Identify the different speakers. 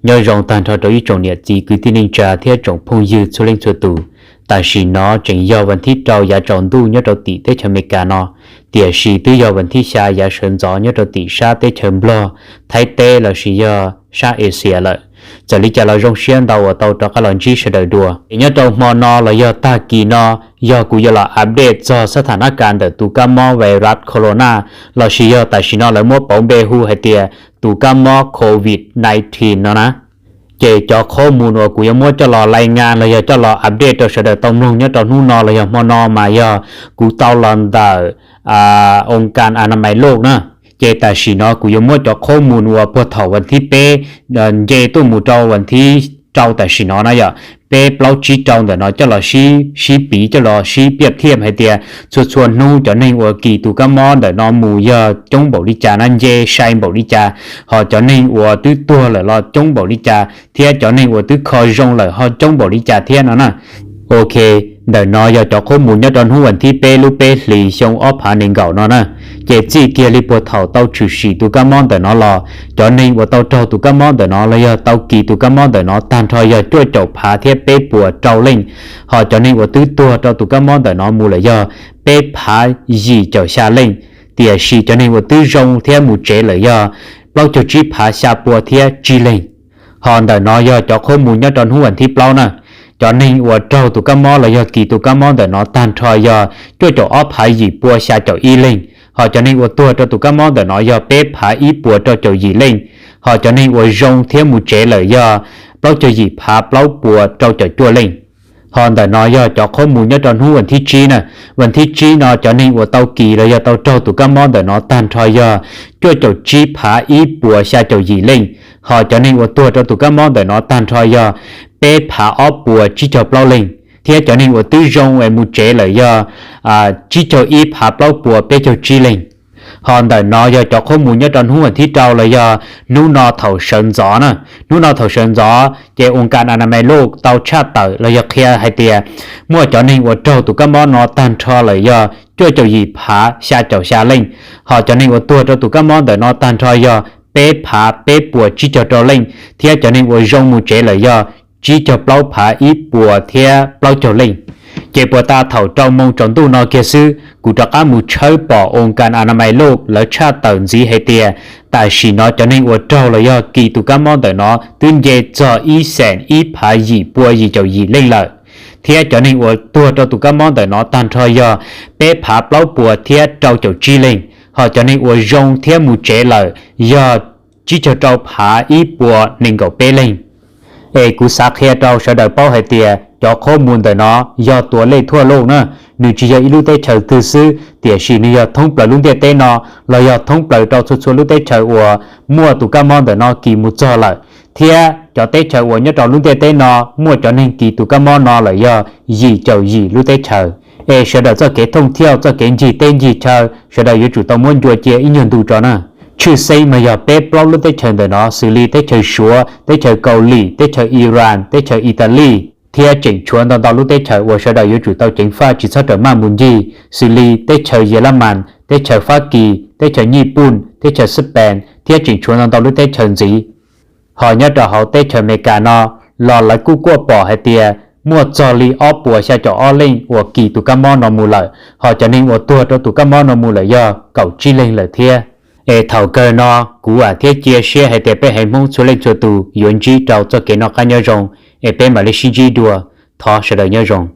Speaker 1: nhờ rong tan thọ đối trong nhiệt chỉ cứ tin trả theo trong phong dư cho lên cho tù tại vì nó chính do vấn thi trâu giá trọng tu nhớ đầu tỷ tới cho mấy cả nó địa sĩ tự do vấn thi xa giá sơn gió nhớ đầu tỷ xa tới chấm lo thay tê là sĩ do xa Asia lợi giờ lý trả lời rong xuyên đầu ở tàu cho các lần chỉ sẽ đợi đùa nhớ trong mò nó là do ta kỳ nó do cũng là update doสถานการณ์từ tụ cam mò virus corona là sĩ do tại sĩ nó lại mua bóng bê hu hay tiề tụ cam mò covid 19 nó nè chế choข้อมูลว่ากูยังมั่วจะรอรายงานเลยจะรออัปเดตจะเสด็จตรงนู้นเนี่ยตอนนู้นนอเลยมอนอมาย่อกูเต้าลอนดาองค์การอนามัยโลกนะเจแต่สีนอกูยังมั่วจะข้อมูลว่าพอถอวันที่เป้เดินเจตู้หมู่เจ้าวันที่เจ้าแต่สีนอนะย่อเป้เปล่าชี้เจ้าแต่นอจะรอชี้ปีจะรอชี้เปรียบเทียบให้เดียส่วนนู้นจะในว่ากี่ตัวก็มอแต่นอหมู่ย่อจงบอกดิจานั่นเจใช่บอกดิจาhọจะในว่าตื้อตัวเลยรอจงบอกดิจาเทียจะในว่าตื้อคอยจงเลยhọจงบอกดิจาเทียนั่นนะโอเคเดี๋ยวน้อยจะข้อมูลเนี่ยตอนหัวที่เป้ลูเป้หลีชงออผ่านหนึ่งเก่านั่นนะเจ็ดจีเกียร์ลิปวดเท่าเต้าชื่อสีตุกามอนแต่น้อรอจอนในว่าเต้าเจ้าตุกามอนแต่น้อเลยเต้ากีตุกามอนแต่น้อตามทอยช่วยเจ้าผาเทียเป้ปวดเจ้าเล่งhọจอนในว่าตื้อตัวเจ้าตุกามอนแต่น้อมูเลยเป้ผายีเจ้าชาเล่งเตี๋ยสีจอนในว่าตื้อรงเทียมูเจเลยเราจะจีผาชาปัวเทียจีเล่งhọแต่น้อยจะข้อมูลเนี่ยตอนหัวที่เปล่านะcho nênว่าเจ้าตุกมอเลยกี่ตุกมอแต่น้อตันทอยช่วยเจ้าอ้อผายหยีปัวชาเจ้าอีเล่งhọ cho nênว่าตัวเจ้าตุกมอแต่น้อยเป๊ะผายอีปัวเจ้าหยีเล่งhọ cho nênว่าจงเทียมูเจเลยเปล่าเจ้าหยีผาเปล่าปัวเจ้าจั่วเล่งhọแต่น้อยจะข้อมูลเนี่ยตอนหัววันที่จีนะวันที่จีนอcho nênว่าเต้ากี่เลยเต้าเจ้าตุกมอแต่น้อตันทอยช่วยเจ้าจีผาอีปัวชาเจ้าหยีเล่งhọ cho nênว่าตัวเจ้าตุกมอแต่น้อตันทอยเป้ผาอ้อปัวจีเจ้าเปล่าเล่งเทียจะในว่าตื้อจงไอ้มูเจเลยจีเจ้าอีผาเปล่าปัวเป้เจ้าจีเล่งhọแต่น้อยจะข้อมูลเนี่ยตอนหัวที่เจ้าเลยนู่นนอเท่าเฉินจ๋อนะนู่นนอเท่าเฉินจ๋อเจ้าองค์การอนามัยโลกเต้าชาติเต่าเลยเคลียร์ให้เตียมั่วจะในว่าเจ้าตุกมอนอตันทอเลยช่วยเจ้าหยีผาชาเจ้าชาเล่งhọจะในว่าตัวเจ้าตุกมอนแต่นอตันทอยเป้ผาเป้ปัวจีเจ้าเจ้าเล่งเทียจะในว่าจงมูเจเลยจีเจ้าเปล่าผาอีปัวเทียเปล่าเจ้าเล่งเจ็บปวดตาเท่าเจ้ามงจนตู้นอเกซื้อกูจะก้ามูเชยป่อองค์การอนามัยโลกและชาติเตินสีให้เตียแต่สีนอจะในว่าเจ้าเลยกี่ตุกามอนแต่นอตื่นเย่จ่ออีแสนอีผาหยีปัวหยีเจ้าหยีเล่งเลยเทียจะในว่าตัวเจ้าตุกามอนแต่นอตันทอยเป๊ะผาเปล่าปัวเทียเจ้าจีเล่งhọจะในว่าจงเทียมูเจเลยจีเจ้าผาอีปัวหนึ่งกับเป้เล่งกูสักเฮียเจ้าเสด็จเป้าให้เตียจะข้อมูลแต่น้อยอตัวเลขทั่วโลกนะหนึ่งจีจะอิลุเตเฉยตื่นซื้อเตี๋ยชีนี่ท่องเปล่าลุงเตเตนอเรายอท่องเปล่าเจ้าสุดๆลุงเตเฉยวัวมั่วตุกามอนแต่นอกี่มุจจอเลยเทียจะเตเฉยวัวเนี่ยเจ้าลุงเตเตนอมั่วจะหนึ่งกี่ตุกามอนอเลยยีเจ้ายีลุงเตเฉยเสด็จจะเกท่องเที่ยวจะเกจีเต้นยีเฉยเสด็จอยู่จุดตะม้วนจัวเจียอินยันดูจอนะชื่อเซมาอย่าเป๊ะเปล่าลุเตเฉินแต่เนาะซีรีเตเฉินชัวเตเฉินเกาหลีเตเฉินอิหร่านเตเฉินอิตาลีเทียจิงชวนตอนลุเตเฉินว่าเสด็จอยู่จุดตะจิงฟ้าจิตสัตว์มามุนจีซีรีเตเฉินเยอรมันเตเฉินฟากีเตเฉินญี่ปุ่นเตเฉินสเปนเทียจิงชวนตอนลุเตเฉินจีhọ nhớ cho họเตเฉินเมกาเนาะหล่อไหลกู้กัวป่อให้เตียมั่วจอลีอ้อปัวชาจ่ออ้อเล่งว่ากี่ตุกามอนอมูเลยhọจะนิ่งว่าตัวตุกามอนอมูเลยเก่าจีเล่งเลยเทียthầu cơ nó cú thiết chia sẻ hay để bé hay mong số lên cho tù yuan chi trâu cho cái nó cá nhớ rồng bé mà lấy xí đùa thọ sẽ đợi nhớ rồng